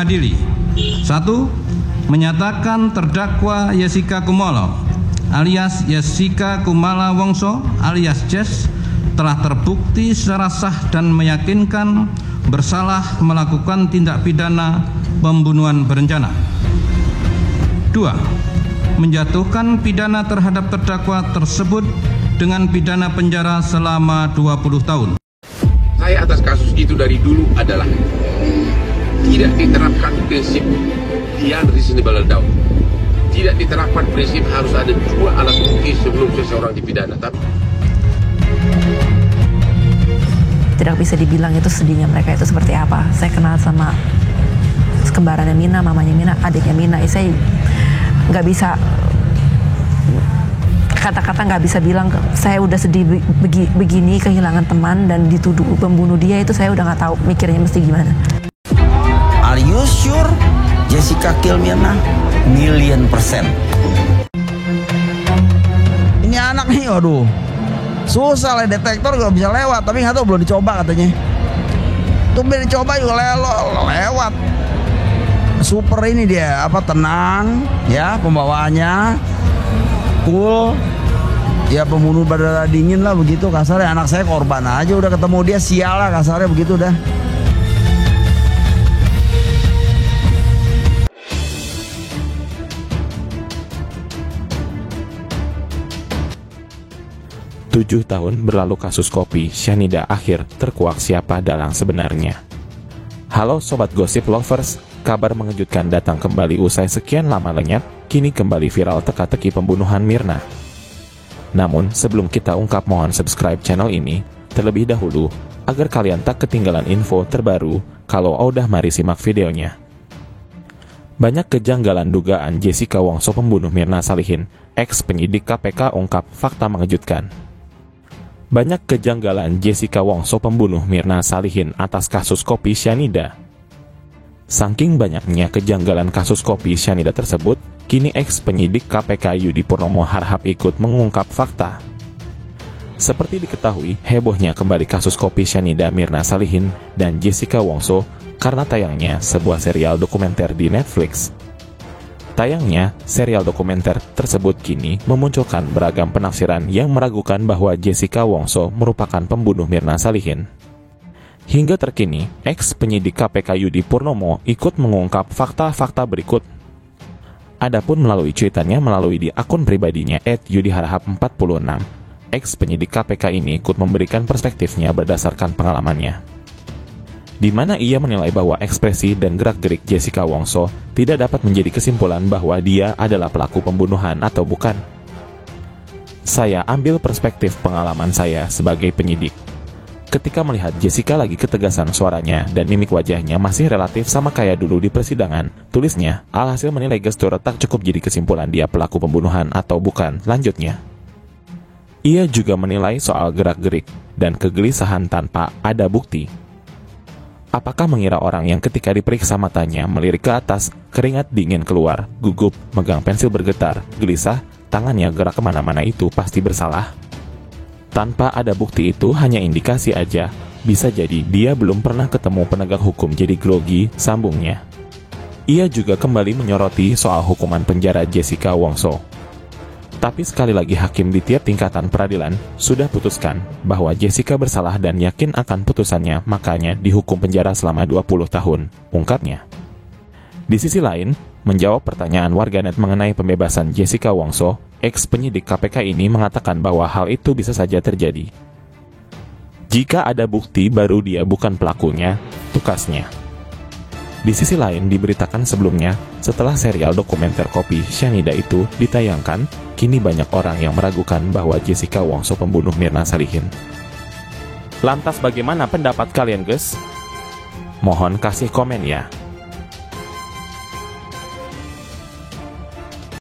mengadili. 1. Menyatakan terdakwa Jessica Kumolo alias Jessica Kumala Wongso alias Jess telah terbukti secara sah dan meyakinkan bersalah melakukan tindak pidana pembunuhan berencana. 2. Menjatuhkan pidana terhadap terdakwa tersebut dengan pidana penjara selama 20 tahun. Saya atas kasus itu dari dulu adalah tidak diterapkan prinsip beyond reasonable doubt. Tidak diterapkan prinsip harus ada 2 alat bukti sebelum seseorang dipidana. Tidak bisa dibilang itu sedihnya mereka itu seperti apa. Saya kenal sama kembarannya Mina, mamanya Mina, adiknya Mina. Saya nggak bisa kata-kata, nggak bisa bilang saya udah sedih begini kehilangan teman dan dituduh pembunuh dia. Itu saya udah nggak tahu mikirnya mesti gimana. Are you sure Jessica kill Mirna? 1,000,000%. Ini anak nih, aduh, susah lah, detektor gak bisa lewat, tapi nggak tahu, belum dicoba katanya. Tuh belum dicoba juga lewat. Super ini dia, tenang ya pembawaannya, cool. Ya pembunuh berdarah dingin lah begitu kasarnya. Anak saya korban aja, udah ketemu dia sial lah kasarnya begitu dah. Tujuh tahun berlalu kasus kopi Syanida akhir terkuak siapa dalang sebenarnya. Halo Sobat Gosip Lovers, kabar mengejutkan datang kembali usai sekian lama lenyap, kini kembali viral teka-teki pembunuhan Mirna. Namun sebelum kita ungkap, mohon subscribe channel ini terlebih dahulu, agar kalian tak ketinggalan info terbaru. Kalau udah, mari simak videonya. Banyak kejanggalan dugaan Jessica Wongso pembunuh Mirna Salihin, ex penyidik KPK ungkap fakta mengejutkan. Banyak kejanggalan Jessica Wongso pembunuh Mirna Salihin atas kasus kopi Syanida. Saking banyaknya kejanggalan kasus kopi Syanida tersebut, kini ex penyidik KPK Yudi Purnomo harap ikut mengungkap fakta. Seperti diketahui, hebohnya kembali kasus kopi Syanida Mirna Salihin dan Jessica Wongso karena tayangnya sebuah serial dokumenter di Netflix. Tayangnya, serial dokumenter tersebut kini memunculkan beragam penafsiran yang meragukan bahwa Jessica Wongso merupakan pembunuh Mirna Salihin. Hingga terkini, ex penyidik KPK Yudi Purnomo ikut mengungkap fakta-fakta berikut. Adapun melalui cuitannya melalui di akun pribadinya @yudiharahap46, ex penyidik KPK ini ikut memberikan perspektifnya berdasarkan pengalamannya, di mana ia menilai bahwa ekspresi dan gerak-gerik Jessica Wongso tidak dapat menjadi kesimpulan bahwa dia adalah pelaku pembunuhan atau bukan. Saya ambil perspektif pengalaman saya sebagai penyidik. Ketika melihat Jessica lagi, ketegasan suaranya dan mimik wajahnya masih relatif sama kayak dulu di persidangan, tulisnya. Alhasil menilai gestur tak cukup jadi kesimpulan dia pelaku pembunuhan atau bukan, lanjutnya. Ia juga menilai soal gerak-gerik dan kegelisahan tanpa ada bukti. Apakah mengira orang yang ketika diperiksa matanya melirik ke atas, keringat dingin keluar, gugup, megang pensil bergetar, gelisah, tangannya gerak kemana-mana itu pasti bersalah? Tanpa ada bukti itu hanya indikasi aja, bisa jadi dia belum pernah ketemu penegak hukum jadi grogi, sambungnya. Ia juga kembali menyoroti soal hukuman penjara Jessica Wongso. Tapi sekali lagi hakim di tiap tingkatan peradilan sudah putuskan bahwa Jessica bersalah dan yakin akan putusannya, makanya dihukum penjara selama 20 tahun, ungkapnya. Di sisi lain, menjawab pertanyaan warganet mengenai pembebasan Jessica Wongso, ex penyidik KPK ini mengatakan bahwa hal itu bisa saja terjadi jika ada bukti baru dia bukan pelakunya, tukasnya. Di sisi lain, diberitakan sebelumnya, setelah serial dokumenter kopi Syanida itu ditayangkan, kini banyak orang yang meragukan bahwa Jessica Wongso pembunuh Mirna Salihin. Lantas bagaimana pendapat kalian, guys? Mohon kasih komen ya.